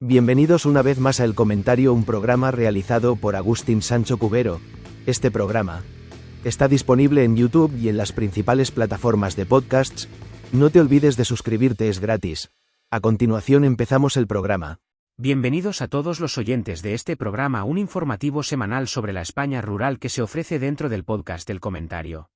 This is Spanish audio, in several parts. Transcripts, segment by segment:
Bienvenidos una vez más a El Comentario, un programa realizado por Agustín Sancho Cubero. Este programa está disponible en YouTube y en las principales plataformas de podcasts. No te olvides de suscribirte, es gratis. A continuación empezamos el programa. Bienvenidos a todos los oyentes de este programa, un informativo semanal sobre la España rural que se ofrece dentro del podcast El Comentario.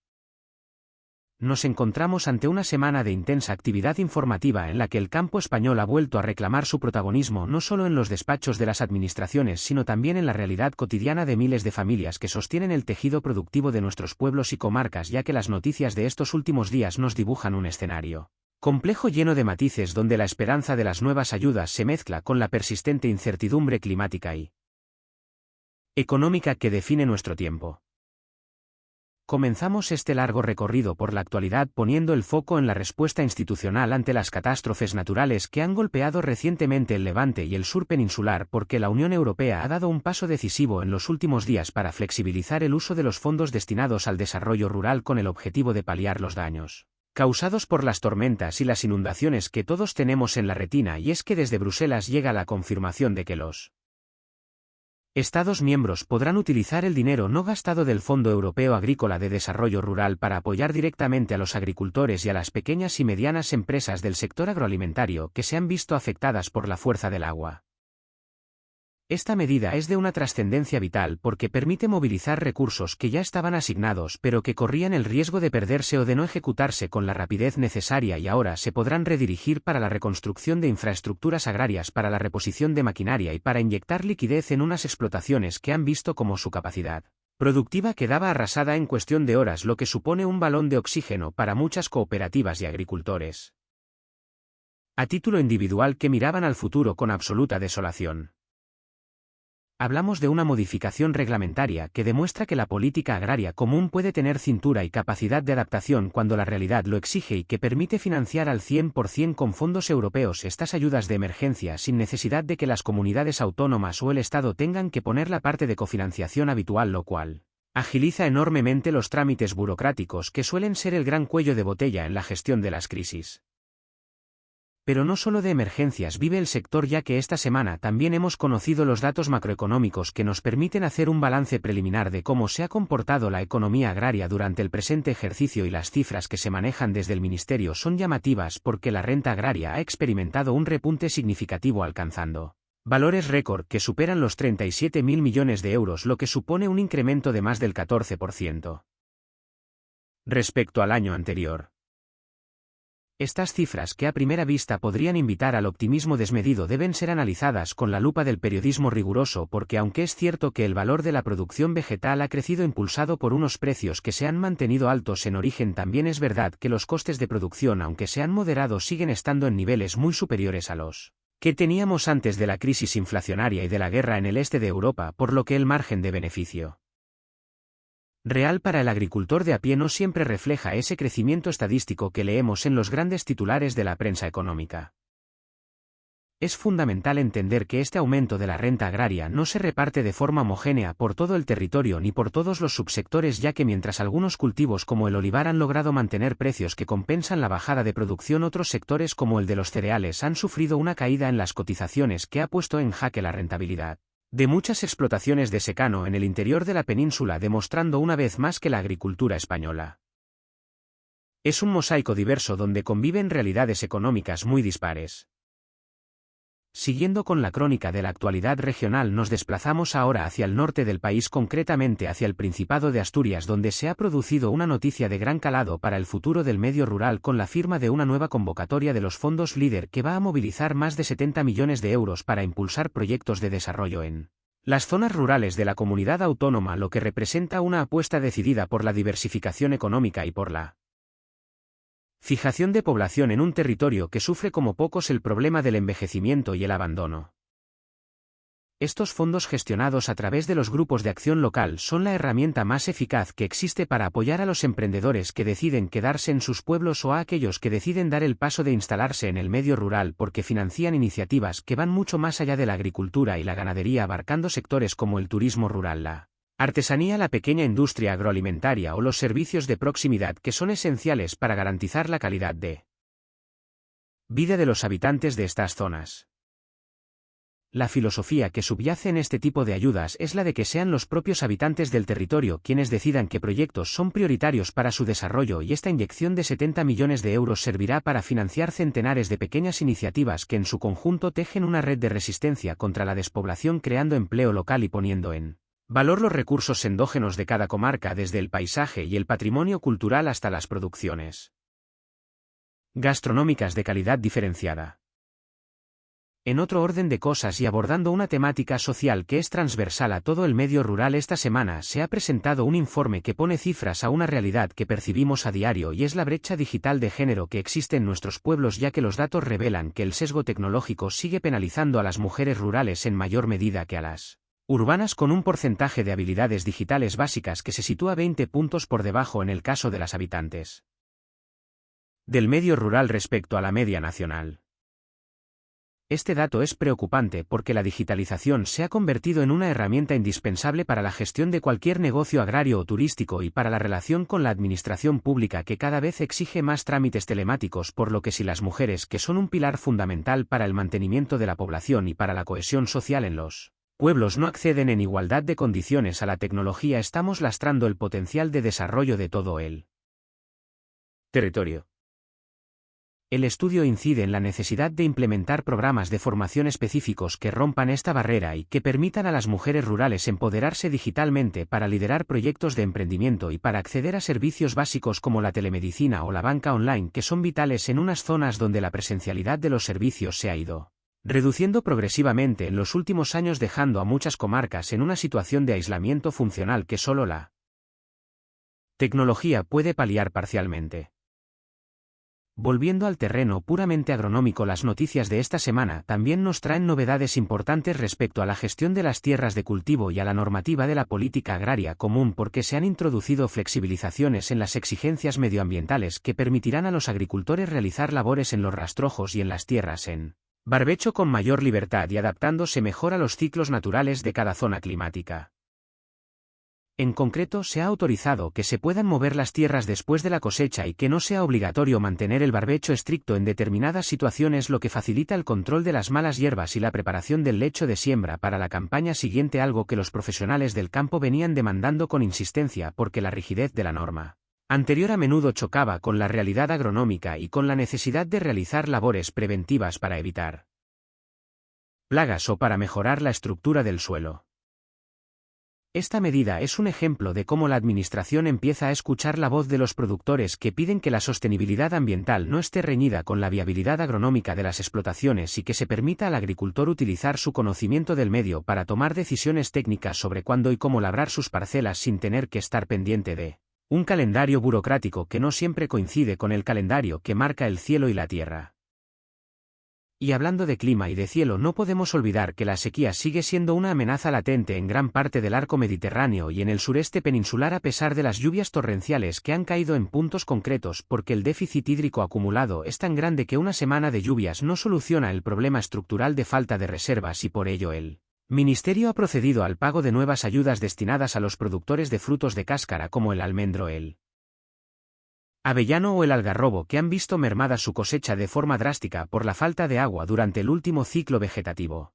Nos encontramos ante una semana de intensa actividad informativa en la que el campo español ha vuelto a reclamar su protagonismo no solo en los despachos de las administraciones sino también en la realidad cotidiana de miles de familias que sostienen el tejido productivo de nuestros pueblos y comarcas, ya que las noticias de estos últimos días nos dibujan un escenario complejo lleno de matices donde la esperanza de las nuevas ayudas se mezcla con la persistente incertidumbre climática y económica que define nuestro tiempo. Comenzamos este largo recorrido por la actualidad poniendo el foco en la respuesta institucional ante las catástrofes naturales que han golpeado recientemente el Levante y el sur peninsular, porque la Unión Europea ha dado un paso decisivo en los últimos días para flexibilizar el uso de los fondos destinados al desarrollo rural con el objetivo de paliar los daños causados por las tormentas y las inundaciones que todos tenemos en la retina, y es que desde Bruselas llega la confirmación de que los Estados miembros podrán utilizar el dinero no gastado del Fondo Europeo Agrícola de Desarrollo Rural para apoyar directamente a los agricultores y a las pequeñas y medianas empresas del sector agroalimentario que se han visto afectadas por la fuerza del agua. Esta medida es de una trascendencia vital porque permite movilizar recursos que ya estaban asignados pero que corrían el riesgo de perderse o de no ejecutarse con la rapidez necesaria, y ahora se podrán redirigir para la reconstrucción de infraestructuras agrarias, para la reposición de maquinaria y para inyectar liquidez en unas explotaciones que han visto como su capacidad productiva quedaba arrasada en cuestión de horas, lo que supone un balón de oxígeno para muchas cooperativas y agricultores a título individual que miraban al futuro con absoluta desolación. Hablamos de una modificación reglamentaria que demuestra que la política agraria común puede tener cintura y capacidad de adaptación cuando la realidad lo exige, y que permite financiar al 100% con fondos europeos estas ayudas de emergencia sin necesidad de que las comunidades autónomas o el Estado tengan que poner la parte de cofinanciación habitual, lo cual agiliza enormemente los trámites burocráticos que suelen ser el gran cuello de botella en la gestión de las crisis. Pero no solo de emergencias vive el sector, ya que esta semana también hemos conocido los datos macroeconómicos que nos permiten hacer un balance preliminar de cómo se ha comportado la economía agraria durante el presente ejercicio, y las cifras que se manejan desde el Ministerio son llamativas porque la renta agraria ha experimentado un repunte significativo, alcanzando valores récord que superan los 37.000 millones de euros, lo que supone un incremento de más del 14% respecto al año anterior. Estas cifras, que a primera vista podrían invitar al optimismo desmedido, deben ser analizadas con la lupa del periodismo riguroso, porque aunque es cierto que el valor de la producción vegetal ha crecido impulsado por unos precios que se han mantenido altos en origen, también es verdad que los costes de producción, aunque se han moderado, siguen estando en niveles muy superiores a los que teníamos antes de la crisis inflacionaria y de la guerra en el este de Europa, por lo que el margen de beneficio real para el agricultor de a pie no siempre refleja ese crecimiento estadístico que leemos en los grandes titulares de la prensa económica. Es fundamental entender que este aumento de la renta agraria no se reparte de forma homogénea por todo el territorio ni por todos los subsectores, ya que mientras algunos cultivos como el olivar han logrado mantener precios que compensan la bajada de producción, otros sectores como el de los cereales han sufrido una caída en las cotizaciones que ha puesto en jaque la rentabilidad de muchas explotaciones de secano en el interior de la península, demostrando una vez más que la agricultura española es un mosaico diverso donde conviven realidades económicas muy dispares. Siguiendo con la crónica de la actualidad regional, nos desplazamos ahora hacia el norte del país, concretamente hacia el Principado de Asturias, donde se ha producido una noticia de gran calado para el futuro del medio rural con la firma de una nueva convocatoria de los fondos LEADER que va a movilizar más de 70 millones de euros para impulsar proyectos de desarrollo en las zonas rurales de la comunidad autónoma, lo que representa una apuesta decidida por la diversificación económica y por la fijación de población en un territorio que sufre como pocos el problema del envejecimiento y el abandono. Estos fondos, gestionados a través de los grupos de acción local, son la herramienta más eficaz que existe para apoyar a los emprendedores que deciden quedarse en sus pueblos o a aquellos que deciden dar el paso de instalarse en el medio rural, porque financian iniciativas que van mucho más allá de la agricultura y la ganadería, abarcando sectores como el turismo rural, la artesanía, la pequeña industria agroalimentaria o los servicios de proximidad, que son esenciales para garantizar la calidad de vida de los habitantes de estas zonas. La filosofía que subyace en este tipo de ayudas es la de que sean los propios habitantes del territorio quienes decidan qué proyectos son prioritarios para su desarrollo, y esta inyección de 70 millones de euros servirá para financiar centenares de pequeñas iniciativas que en su conjunto tejen una red de resistencia contra la despoblación, creando empleo local y poniendo en valor los recursos endógenos de cada comarca, desde el paisaje y el patrimonio cultural hasta las producciones gastronómicas de calidad diferenciada. En otro orden de cosas y abordando una temática social que es transversal a todo el medio rural, esta semana se ha presentado un informe que pone cifras a una realidad que percibimos a diario, y es la brecha digital de género que existe en nuestros pueblos, ya que los datos revelan que el sesgo tecnológico sigue penalizando a las mujeres rurales en mayor medida que a las urbanas, con un porcentaje de habilidades digitales básicas que se sitúa 20 puntos por debajo en el caso de las habitantes del medio rural respecto a la media nacional. Este dato es preocupante porque la digitalización se ha convertido en una herramienta indispensable para la gestión de cualquier negocio agrario o turístico y para la relación con la administración pública, que cada vez exige más trámites telemáticos, por lo que si las mujeres, que son un pilar fundamental para el mantenimiento de la población y para la cohesión social en los pueblos, no acceden en igualdad de condiciones a la tecnología, estamos lastrando el potencial de desarrollo de todo el territorio. El estudio incide en la necesidad de implementar programas de formación específicos que rompan esta barrera y que permitan a las mujeres rurales empoderarse digitalmente para liderar proyectos de emprendimiento y para acceder a servicios básicos como la telemedicina o la banca online, que son vitales en unas zonas donde la presencialidad de los servicios se ha ido reduciendo progresivamente en los últimos años, dejando a muchas comarcas en una situación de aislamiento funcional que solo la tecnología puede paliar parcialmente. Volviendo al terreno puramente agronómico, las noticias de esta semana también nos traen novedades importantes respecto a la gestión de las tierras de cultivo y a la normativa de la política agraria común, porque se han introducido flexibilizaciones en las exigencias medioambientales que permitirán a los agricultores realizar labores en los rastrojos y en las tierras en barbecho con mayor libertad y adaptándose mejor a los ciclos naturales de cada zona climática. En concreto, se ha autorizado que se puedan mover las tierras después de la cosecha y que no sea obligatorio mantener el barbecho estricto en determinadas situaciones, lo que facilita el control de las malas hierbas y la preparación del lecho de siembra para la campaña siguiente, algo que los profesionales del campo venían demandando con insistencia, porque la rigidez de la norma anterior a menudo chocaba con la realidad agronómica y con la necesidad de realizar labores preventivas para evitar plagas o para mejorar la estructura del suelo. Esta medida es un ejemplo de cómo la administración empieza a escuchar la voz de los productores, que piden que la sostenibilidad ambiental no esté reñida con la viabilidad agronómica de las explotaciones y que se permita al agricultor utilizar su conocimiento del medio para tomar decisiones técnicas sobre cuándo y cómo labrar sus parcelas sin tener que estar pendiente de un calendario burocrático que no siempre coincide con el calendario que marca el cielo y la tierra. Y hablando de clima y de cielo, no podemos olvidar que la sequía sigue siendo una amenaza latente en gran parte del arco mediterráneo y en el sureste peninsular, a pesar de las lluvias torrenciales que han caído en puntos concretos, porque el déficit hídrico acumulado es tan grande que una semana de lluvias no soluciona el problema estructural de falta de reservas, y por ello el Ministerio ha procedido al pago de nuevas ayudas destinadas a los productores de frutos de cáscara como el almendro, el avellano o el algarrobo, que han visto mermada su cosecha de forma drástica por la falta de agua durante el último ciclo vegetativo.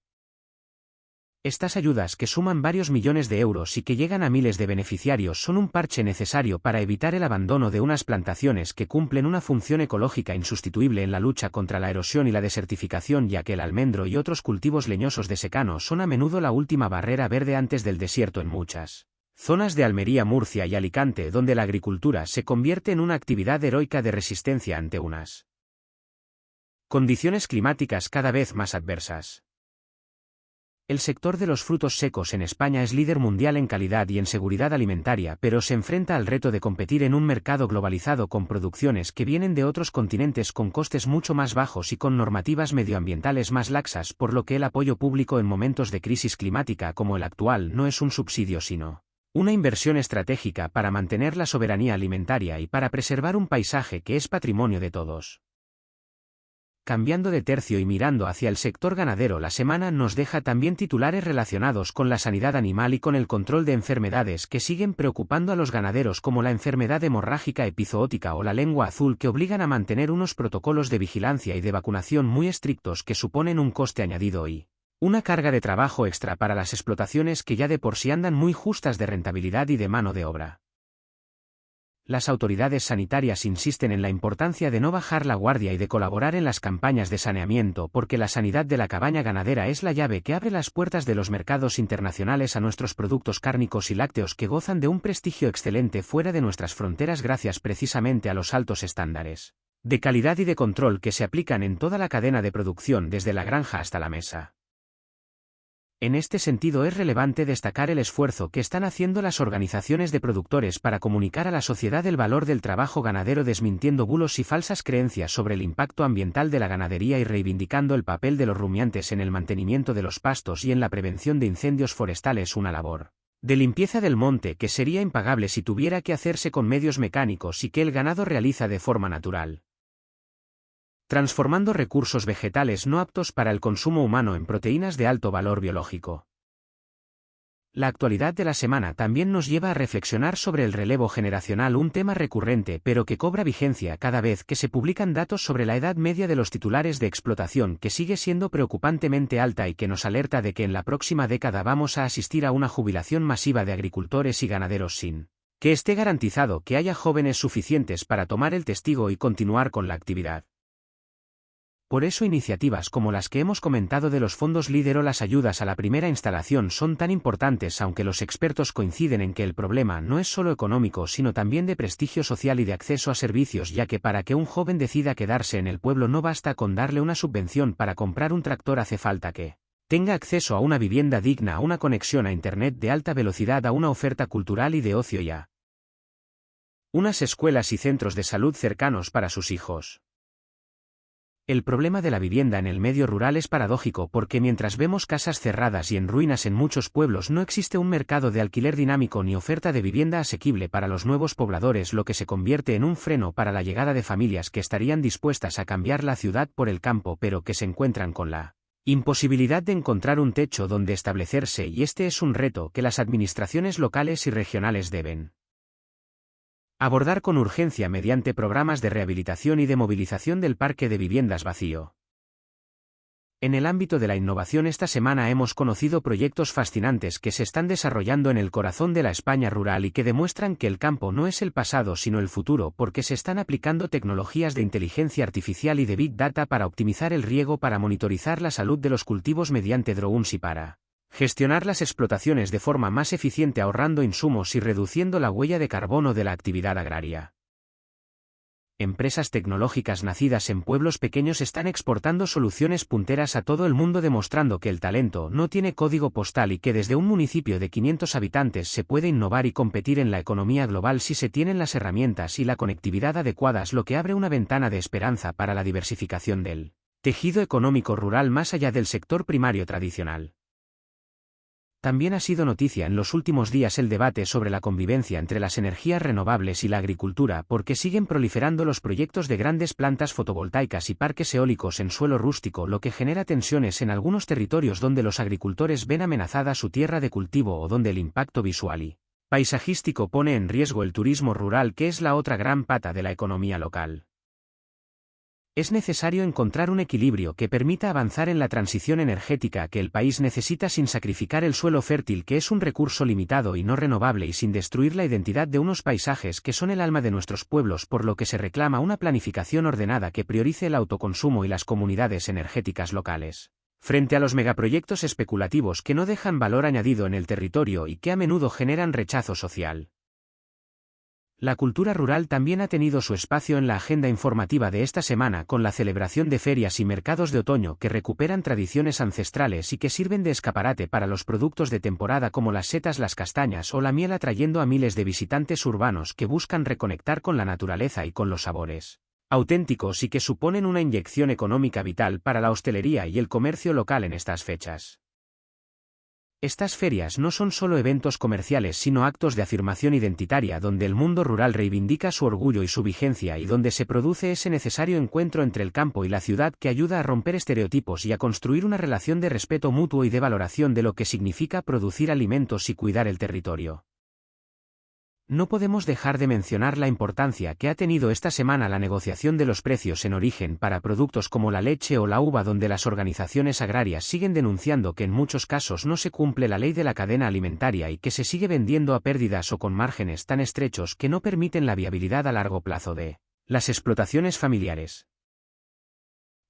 Estas ayudas, que suman varios millones de euros y que llegan a miles de beneficiarios, son un parche necesario para evitar el abandono de unas plantaciones que cumplen una función ecológica insustituible en la lucha contra la erosión y la desertificación, ya que el almendro y otros cultivos leñosos de secano son a menudo la última barrera verde antes del desierto en muchas zonas de Almería, Murcia y Alicante, donde la agricultura se convierte en una actividad heroica de resistencia ante unas condiciones climáticas cada vez más adversas. El sector de los frutos secos en España es líder mundial en calidad y en seguridad alimentaria, pero se enfrenta al reto de competir en un mercado globalizado con producciones que vienen de otros continentes con costes mucho más bajos y con normativas medioambientales más laxas, por lo que el apoyo público en momentos de crisis climática como el actual no es un subsidio, sino una inversión estratégica para mantener la soberanía alimentaria y para preservar un paisaje que es patrimonio de todos. Cambiando de tercio y mirando hacia el sector ganadero, la semana nos deja también titulares relacionados con la sanidad animal y con el control de enfermedades que siguen preocupando a los ganaderos, como la enfermedad hemorrágica epizootica o la lengua azul, que obligan a mantener unos protocolos de vigilancia y de vacunación muy estrictos que suponen un coste añadido y Una carga de trabajo extra para las explotaciones que ya de por sí andan muy justas de rentabilidad y de mano de obra. Las autoridades sanitarias insisten en la importancia de no bajar la guardia y de colaborar en las campañas de saneamiento porque la sanidad de la cabaña ganadera es la llave que abre las puertas de los mercados internacionales a nuestros productos cárnicos y lácteos que gozan de un prestigio excelente fuera de nuestras fronteras gracias precisamente a los altos estándares de calidad y de control que se aplican en toda la cadena de producción desde la granja hasta la mesa. En este sentido es relevante destacar el esfuerzo que están haciendo las organizaciones de productores para comunicar a la sociedad el valor del trabajo ganadero desmintiendo bulos y falsas creencias sobre el impacto ambiental de la ganadería y reivindicando el papel de los rumiantes en el mantenimiento de los pastos y en la prevención de incendios forestales, una labor de limpieza del monte que sería impagable si tuviera que hacerse con medios mecánicos y que el ganado realiza de forma natural, transformando recursos vegetales no aptos para el consumo humano en proteínas de alto valor biológico. La actualidad de la semana también nos lleva a reflexionar sobre el relevo generacional, un tema recurrente pero que cobra vigencia cada vez que se publican datos sobre la edad media de los titulares de explotación que sigue siendo preocupantemente alta y que nos alerta de que en la próxima década vamos a asistir a una jubilación masiva de agricultores y ganaderos sin que esté garantizado que haya jóvenes suficientes para tomar el testigo y continuar con la actividad. Por eso iniciativas como las que hemos comentado de los fondos LEADER o las ayudas a la primera instalación son tan importantes, aunque los expertos coinciden en que el problema no es solo económico sino también de prestigio social y de acceso a servicios, ya que para que un joven decida quedarse en el pueblo no basta con darle una subvención para comprar un tractor, hace falta que tenga acceso a una vivienda digna, a una conexión a Internet de alta velocidad, a una oferta cultural y de ocio y a unas escuelas y centros de salud cercanos para sus hijos. El problema de la vivienda en el medio rural es paradójico porque mientras vemos casas cerradas y en ruinas en muchos pueblos, no existe un mercado de alquiler dinámico ni oferta de vivienda asequible para los nuevos pobladores, lo que se convierte en un freno para la llegada de familias que estarían dispuestas a cambiar la ciudad por el campo pero que se encuentran con la imposibilidad de encontrar un techo donde establecerse, y este es un reto que las administraciones locales y regionales deben abordar con urgencia mediante programas de rehabilitación y de movilización del parque de viviendas vacío. En el ámbito de la innovación, esta semana hemos conocido proyectos fascinantes que se están desarrollando en el corazón de la España rural y que demuestran que el campo no es el pasado sino el futuro, porque se están aplicando tecnologías de inteligencia artificial y de Big Data para optimizar el riego, para monitorizar la salud de los cultivos mediante drones y para gestionar las explotaciones de forma más eficiente, ahorrando insumos y reduciendo la huella de carbono de la actividad agraria. Empresas tecnológicas nacidas en pueblos pequeños están exportando soluciones punteras a todo el mundo, demostrando que el talento no tiene código postal y que desde un municipio de 500 habitantes se puede innovar y competir en la economía global si se tienen las herramientas y la conectividad adecuadas, lo que abre una ventana de esperanza para la diversificación del tejido económico rural más allá del sector primario tradicional. También ha sido noticia en los últimos días el debate sobre la convivencia entre las energías renovables y la agricultura, porque siguen proliferando los proyectos de grandes plantas fotovoltaicas y parques eólicos en suelo rústico, lo que genera tensiones en algunos territorios donde los agricultores ven amenazada su tierra de cultivo o donde el impacto visual y paisajístico pone en riesgo el turismo rural, que es la otra gran pata de la economía local. Es necesario encontrar un equilibrio que permita avanzar en la transición energética que el país necesita sin sacrificar el suelo fértil, que es un recurso limitado y no renovable, y sin destruir la identidad de unos paisajes que son el alma de nuestros pueblos, por lo que se reclama una planificación ordenada que priorice el autoconsumo y las comunidades energéticas locales, frente a los megaproyectos especulativos que no dejan valor añadido en el territorio y que a menudo generan rechazo social. La cultura rural también ha tenido su espacio en la agenda informativa de esta semana, con la celebración de ferias y mercados de otoño que recuperan tradiciones ancestrales y que sirven de escaparate para los productos de temporada como las setas, las castañas o la miel, atrayendo a miles de visitantes urbanos que buscan reconectar con la naturaleza y con los sabores auténticos, y que suponen una inyección económica vital para la hostelería y el comercio local en estas fechas. Estas ferias no son solo eventos comerciales sino actos de afirmación identitaria donde el mundo rural reivindica su orgullo y su vigencia, y donde se produce ese necesario encuentro entre el campo y la ciudad que ayuda a romper estereotipos y a construir una relación de respeto mutuo y de valoración de lo que significa producir alimentos y cuidar el territorio. No podemos dejar de mencionar la importancia que ha tenido esta semana la negociación de los precios en origen para productos como la leche o la uva, donde las organizaciones agrarias siguen denunciando que en muchos casos no se cumple la ley de la cadena alimentaria y que se sigue vendiendo a pérdidas o con márgenes tan estrechos que no permiten la viabilidad a largo plazo de las explotaciones familiares.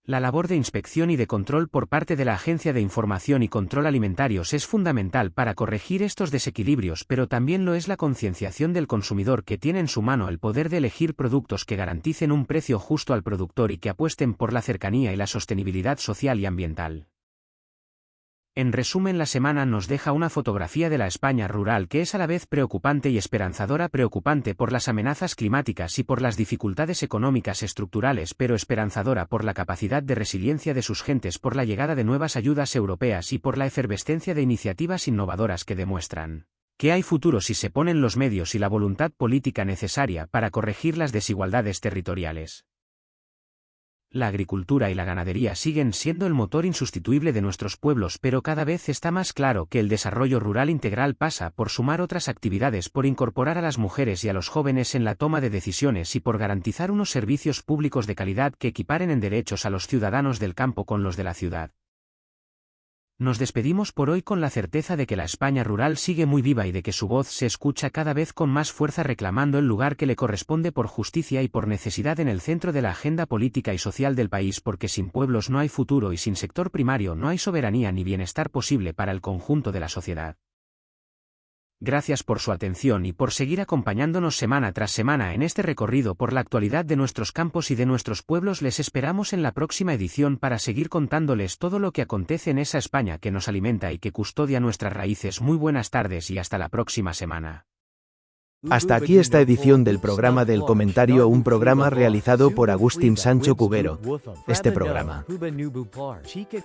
La labor de inspección y de control por parte de la Agencia de Información y Control Alimentarios es fundamental para corregir estos desequilibrios, pero también lo es la concienciación del consumidor, que tiene en su mano el poder de elegir productos que garanticen un precio justo al productor y que apuesten por la cercanía y la sostenibilidad social y ambiental. En resumen, la semana nos deja una fotografía de la España rural que es a la vez preocupante y esperanzadora. Preocupante por las amenazas climáticas y por las dificultades económicas estructurales, pero esperanzadora por la capacidad de resiliencia de sus gentes, por la llegada de nuevas ayudas europeas y por la efervescencia de iniciativas innovadoras que demuestran que hay futuro si se ponen los medios y la voluntad política necesaria para corregir las desigualdades territoriales. La agricultura y la ganadería siguen siendo el motor insustituible de nuestros pueblos, pero cada vez está más claro que el desarrollo rural integral pasa por sumar otras actividades, por incorporar a las mujeres y a los jóvenes en la toma de decisiones y por garantizar unos servicios públicos de calidad que equiparen en derechos a los ciudadanos del campo con los de la ciudad. Nos despedimos por hoy con la certeza de que la España rural sigue muy viva y de que su voz se escucha cada vez con más fuerza, reclamando el lugar que le corresponde por justicia y por necesidad en el centro de la agenda política y social del país, porque sin pueblos no hay futuro y sin sector primario no hay soberanía ni bienestar posible para el conjunto de la sociedad. Gracias por su atención y por seguir acompañándonos semana tras semana en este recorrido por la actualidad de nuestros campos y de nuestros pueblos. Les esperamos en la próxima edición para seguir contándoles todo lo que acontece en esa España que nos alimenta y que custodia nuestras raíces. Muy buenas tardes y hasta la próxima semana. Hasta aquí esta edición del programa del comentario, un programa realizado por Agustín Sancho Cubero. Este programa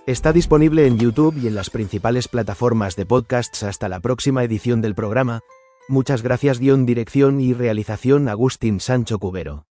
está disponible en YouTube y en las principales plataformas de podcasts. Hasta la próxima edición del programa. Muchas gracias. Dirección y realización Agustín Sancho Cubero.